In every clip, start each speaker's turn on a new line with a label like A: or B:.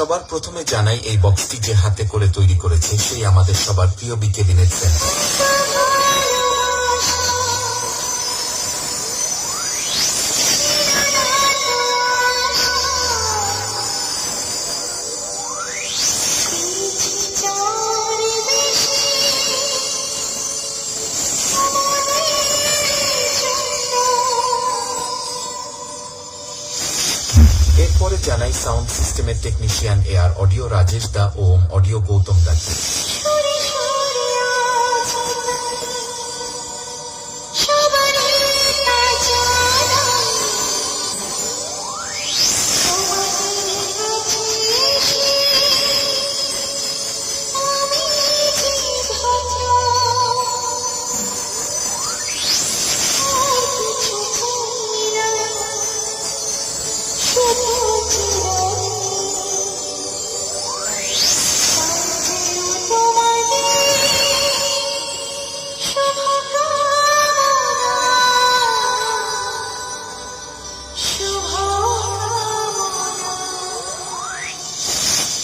A: সবার প্রথমে জানাই এই বক্সটি যে হাতে করে তৈরি করেছে সেই আমাদের সবার প্রিয় বিকেবিনেট সেন্টার। এরপরে জানাই সাউন্ড সিস্টেমের টেকনিশিয়ান এআর অডিও রাজেশ দা ও ওম অডিও গৌতম দাকে।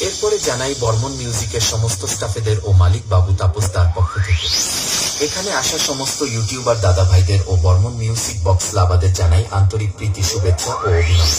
A: এরপরে জানাই বর্মন মিউজিকের সমস্ত স্টাফেদের ও মালিক বাবু তাপস তার পক্ষ থেকে। এখানে আসা সমস্ত ইউটিউবার দাদা ভাইদের ও বর্মন মিউজিক বক্স লাভারদের জানাই আন্তরিক প্রীতি, শুভেচ্ছা ও অভিনন্দন।